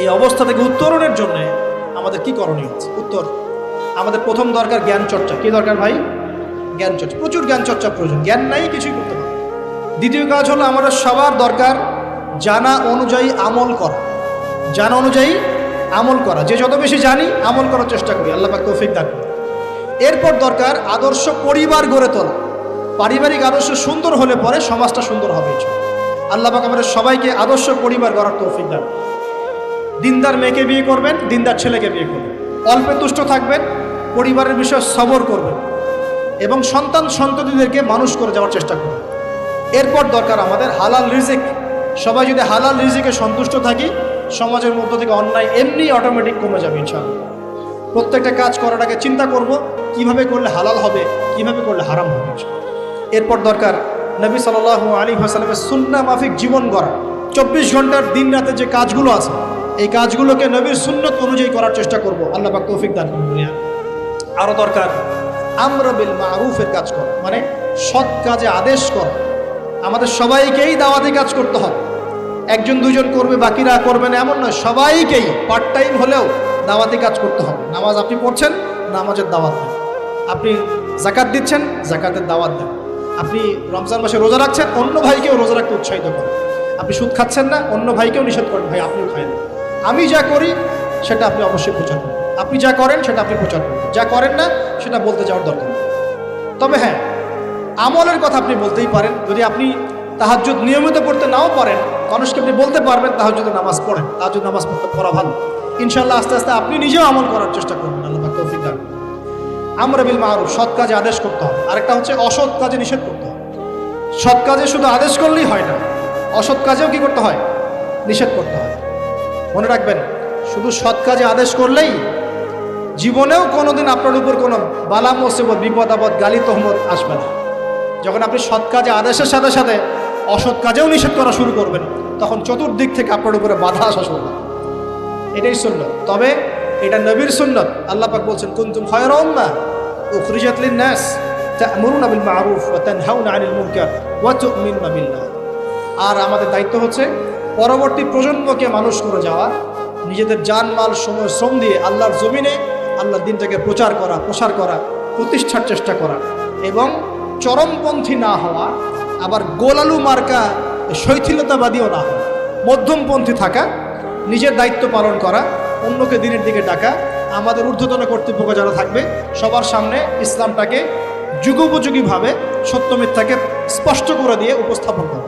এই অবস্থা থেকে উত্তরণের জন্য আমাদের কি করণীয় আছে? উত্তর, আমাদের প্রথম দরকার জ্ঞান চর্চা। কি দরকার ভাই? জ্ঞান চর্চা। প্রচুর জ্ঞান চর্চা প্রয়োজন, জ্ঞান নাই কিছুই করতে পারবে। দ্বিতীয় কাজ হলো আমাদের সবার দরকার জানা অনুযায়ী আমল করা। জানা অনুযায়ী আমল করা, যে যত বেশি জানি আমল করার চেষ্টা করি, আল্লাহ পাক তৌফিক দান করুন। এরপর দরকার আদর্শ পরিবার গড়ে তোলা। পারিবারিক আদর্শ সুন্দর হলে পরে সমাজটা সুন্দর হবে। আল্লাহ পাক আমাদের সবাইকে আদর্শ পরিবার গড়ার তৌফিক দান। দিনদার মেয়েকে বিয়ে করবেন, দিনদার ছেলেকে বিয়ে করবেন, অল্পে তুষ্ট থাকবেন, পরিবারের বিষয়ে সবর করবেন এবং সন্তান সন্ততিদেরকে মানুষ করে যাওয়ার চেষ্টা করবেন। এরপর দরকার আমাদের হালাল রিজিক। সবাই যদি হালাল রিজিকে সন্তুষ্ট থাকি, সমাজের মধ্য থেকে অন্যায় এমনি অটোমেটিক কমে যাবে ইনশাআল্লাহ। প্রত্যেকটা কাজ করার আগে চিন্তা করব কিভাবে করলে হালাল হবে, কিভাবে করলে হারাম হবে। এরপর দরকার নবী সাল্লাল্লাহু আলাইহি ওয়াসাল্লামের সুন্নাহ মাফিক জীবন গড়া। 24 ঘন্টার দিন রাতে যে কাজগুলো আছে, এই কাজগুলোকে নবীর সুন্নত অনুযায়ী করার চেষ্টা করব। আল্লাহ পাক তৌফিক দান করুন। আরও দরকার আমর বিল মারুফের কাজ করা, মানে সৎ কাজে আদেশ করা। আমাদের সবাইকেই দাওয়াতি কাজ করতে হবে। একজন দুজন করবে, বাকিরা করবে না এমন নয়, সবাইকেই পার্ট টাইম হলেও দাওয়াতি কাজ করতে হবে। নামাজ আপনি পড়ছেন, নামাজের দাওয়াত দেন। আপনি যাকাত দিচ্ছেন, যাকাতের দাওয়াত দেন। আপনি রমজান মাসে রোজা রাখছেন, অন্য ভাইকেও রোজা রাখতে উৎসাহিত করেন। আপনি সুদ খাচ্ছেন না, অন্য ভাইকেও নিষেধ করেন, ভাই আপনিও খায় না। আমি যা করি সেটা আপনি অবশ্যই প্রচার করুন, আপনি যা করেন সেটা আপনি প্রচার করুন, যা করেন না সেটা বলতে যাওয়ার দরকার নেই। তবে হ্যাঁ, আমলের কথা আপনি বলতেই পারেন। যদি আপনি তাহাজ্জুদ নিয়মিত পড়তে নাও পারেন, মানুষকে আপনি বলতে পারবেন তাহাজ্জুদের নামাজ পড়েন, তাহাজ্জুদ নামাজ পড়া ভালো। ইনশাআল্লাহ আস্তে আস্তে আপনি নিজেও আমল করার চেষ্টা করবেন। আল্লাহ পাক তৌফিক দান করুন। আমর বিল মারুফ, সৎ কাজে আদেশ করতে হবে। আরেকটা হচ্ছে অসৎ কাজে নিষেধ করতে হবে। সৎ কাজে শুধু আদেশ করলেই হয় না, অসৎ কাজেও কি করতে হয়? নিষেধ করতে হয়। মনে রাখবেন, শুধু সৎ কাজে আদেশ করলেই জীবনেও কোনোদিন আপনার উপর কোনো বালা মুসিবত, বিপদ আপদ, গালি তহমত আসবে না। যখন আপনি সৎ কাজে আদেশের সাথে সাথে অসৎ কাজেও নিষেধ করা শুরু করবেন, তখন চতুর্দিক থেকে আপনার উপরে বাধা আসা শুরু হবে। এটাই সুন্নত। তবে এটা নবীর সুন্নত। আল্লাহ পাক বলছেন, কুনতুম খায়রা উম্মাহ উখরিজাত লিন-নাস তা'মুরুনা বিল মা'রুফ ওয়া তানহাউনা আনিল মুনকার ওয়া তু'মিনুনা বিল্লাহ। আর আমাদের দায়িত্ব হচ্ছে পরবর্তী প্রজন্মকে মানুষ করে যাওয়া, নিজেদের জানমাল সময় শ্রম দিয়ে আল্লাহর জমিনে আল্লাহর দিনটাকে প্রচার করা, প্রসার করা, প্রতিষ্ঠার চেষ্টা করা এবং চরমপন্থী না হওয়া, আবার গোলালু মার্কা শৈথিলতাবাদীও না হওয়া, মধ্যমপন্থী থাকা, নিজের দায়িত্ব পালন করা, অন্যকে দিনের দিকে ডাকা। আমাদের ঊর্ধ্বতন কর্তৃপক্ষ যারা থাকবে সবার সামনে ইসলামটাকে যুগোপযোগীভাবে সত্য মিথ্যাকে স্পষ্ট করে দিয়ে উপস্থাপন করা।